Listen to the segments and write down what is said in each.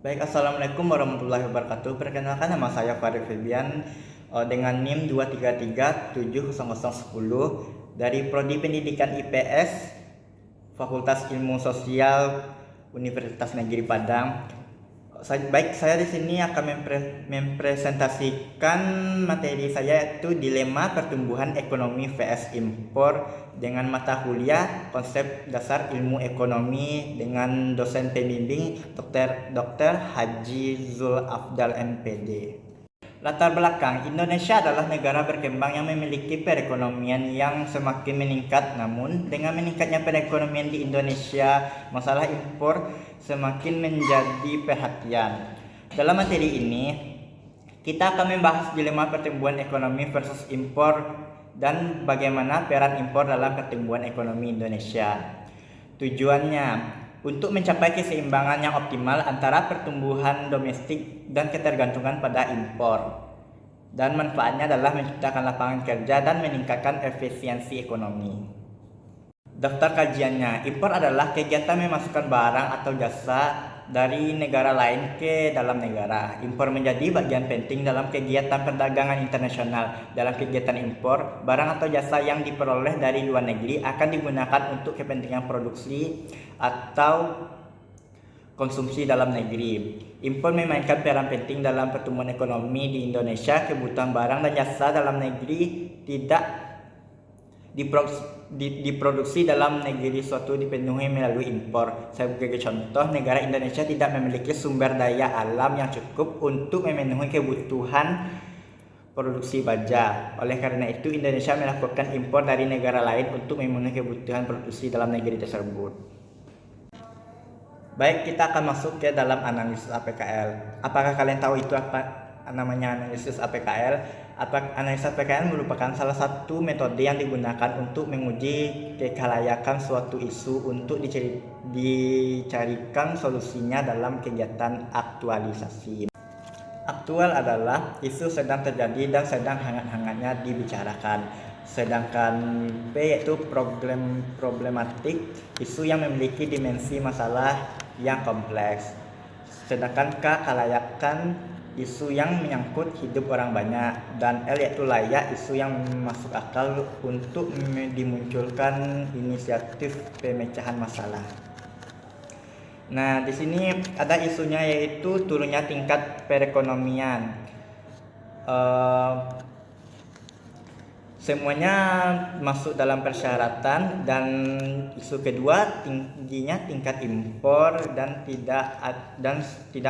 Baik, Assalamualaikum warahmatullahi wabarakatuh. Perkenalkan, nama saya Farid Febian dengan NIM 2337010 dari Prodi Pendidikan IPS Fakultas Ilmu Sosial Universitas Negeri Padang. Saya di sini akan mempresentasikan materi saya, yaitu dilema pertumbuhan ekonomi vs impor dengan mata kuliah konsep dasar ilmu ekonomi dengan dosen pembimbing Dr. Haji Zul Afdal MPD. Latar belakang, Indonesia adalah negara berkembang yang memiliki perekonomian yang semakin meningkat. Namun, dengan meningkatnya perekonomian di Indonesia, masalah impor semakin menjadi perhatian. Dalam materi ini, kita akan membahas dilema pertumbuhan ekonomi versus impor dan bagaimana peran impor dalam pertumbuhan ekonomi Indonesia. Tujuannya untuk mencapai keseimbangan yang optimal antara pertumbuhan domestik dan ketergantungan pada impor. Dan manfaatnya adalah menciptakan lapangan kerja dan meningkatkan efisiensi ekonomi. Daftar kajiannya, impor adalah kegiatan memasukkan barang atau jasa dari negara lain ke dalam negara. Impor menjadi bagian penting dalam kegiatan perdagangan internasional. Dalam kegiatan impor, barang atau jasa yang diperoleh dari luar negeri akan digunakan untuk kepentingan produksi atau konsumsi dalam negeri. Impor memainkan peran penting dalam pertumbuhan ekonomi di Indonesia. Kebutuhan barang dan jasa dalam negeri tidak diproduksi dalam negeri suatu dipenuhi melalui impor. Sebagai contoh, negara Indonesia tidak memiliki sumber daya alam yang cukup untuk memenuhi kebutuhan produksi baja. Oleh karena itu, Indonesia melakukan impor dari negara lain untuk memenuhi kebutuhan produksi dalam negeri tersebut. Baik, kita akan masuk ke dalam analisis APKL. Apakah kalian tahu itu apa namanya analisis APKL? Analisa APKL merupakan salah satu metode yang digunakan untuk menguji kelayakan suatu isu untuk dicarikan solusinya dalam kegiatan aktualisasi. Aktual adalah isu sedang terjadi dan sedang hangat-hangatnya dibicarakan. Sedangkan P yaitu problematik, isu yang memiliki dimensi masalah yang kompleks. Sedangkan K kelayakan, isu yang menyangkut hidup orang banyak, dan L yaitu layak, isu yang masuk akal untuk dimunculkan inisiatif pemecahan masalah. Nah, di sini ada isunya, yaitu turunnya tingkat perekonomian. Semuanya masuk dalam persyaratan, dan isu kedua tingginya tingkat impor dan tidak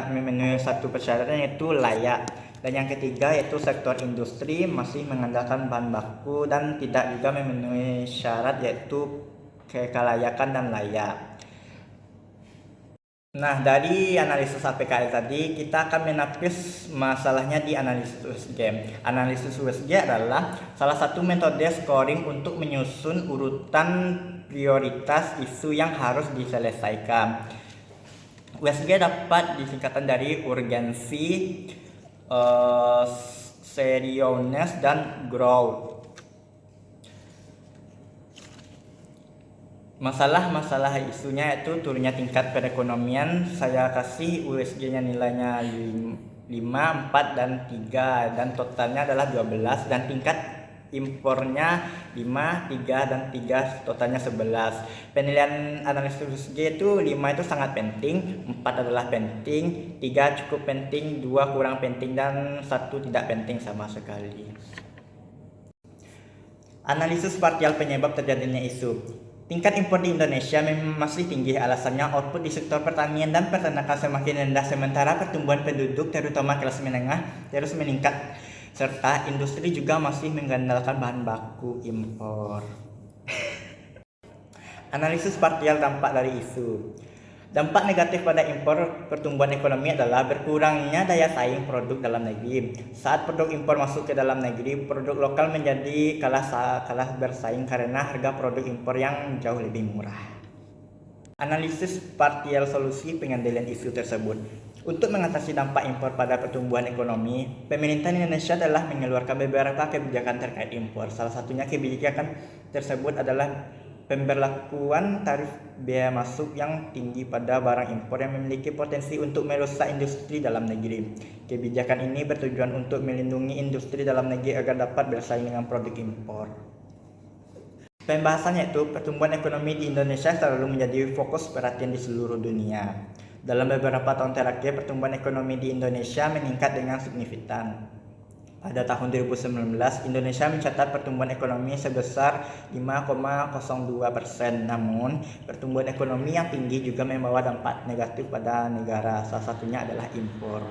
memenuhi satu persyaratan, yaitu layak. Dan yang ketiga yaitu sektor industri masih mengandalkan bahan baku dan tidak juga memenuhi syarat, yaitu kelayakan dan layak. Nah, dari analisis APKL tadi, kita akan menapis masalahnya di analisis USG. Analisis USG adalah salah satu metode scoring untuk menyusun urutan prioritas isu yang harus diselesaikan. USG dapat disingkatan dari urgensi, seriousness, dan growth. Masalah isunya itu turunnya tingkat perekonomian. Saya kasih USG-nya nilainya 5, 4, dan 3, dan totalnya adalah 12, dan tingkat impornya 5, 3, dan 3, totalnya 11. Penilaian analisis USG itu 5 itu sangat penting, 4 adalah penting, 3 cukup penting, 2 kurang penting, dan 1 tidak penting sama sekali. Analisis parsial penyebab terjadinya isu. Tingkat impor di Indonesia masih tinggi. Alasannya output di sektor pertanian dan peternakan semakin rendah, sementara pertumbuhan penduduk terutama kelas menengah terus meningkat, serta industri juga masih mengandalkan bahan baku impor. Analisis parsial dampak dari isu. Dampak negatif pada impor pertumbuhan ekonomi adalah berkurangnya daya saing produk dalam negeri. Saat produk impor masuk ke dalam negeri, produk lokal menjadi kalah bersaing karena harga produk impor yang jauh lebih murah. Analisis parsial solusi pengendalian isu tersebut. Untuk mengatasi dampak impor pada pertumbuhan ekonomi, pemerintah Indonesia telah mengeluarkan beberapa kebijakan terkait impor. Salah satunya kebijakan tersebut adalah Pemberlakuan tarif bea masuk yang tinggi pada barang impor yang memiliki potensi untuk merusak industri dalam negeri. Kebijakan ini bertujuan untuk melindungi industri dalam negeri agar dapat bersaing dengan produk impor. Pembahasannya itu, pertumbuhan ekonomi di Indonesia selalu menjadi fokus perhatian di seluruh dunia. Dalam beberapa tahun terakhir, pertumbuhan ekonomi di Indonesia meningkat dengan signifikan. Pada tahun 2019, Indonesia mencatat pertumbuhan ekonomi sebesar 5,02%. Namun, pertumbuhan ekonomi yang tinggi juga membawa dampak negatif pada negara, salah satunya adalah impor.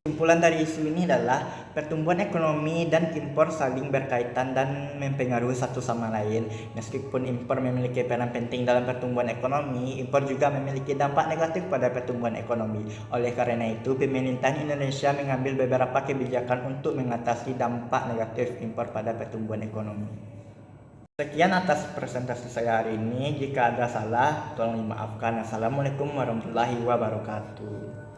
Kesimpulan dari isu ini adalah pertumbuhan ekonomi dan impor saling berkaitan dan mempengaruhi satu sama lain. Meskipun impor memiliki peran penting dalam pertumbuhan ekonomi, impor juga memiliki dampak negatif pada pertumbuhan ekonomi. Oleh karena itu, pemerintahan Indonesia mengambil beberapa kebijakan untuk mengatasi dampak negatif impor pada pertumbuhan ekonomi. Sekian atas presentasi saya hari ini. Jika ada salah, tolong dimaafkan. Assalamualaikum warahmatullahi wabarakatuh.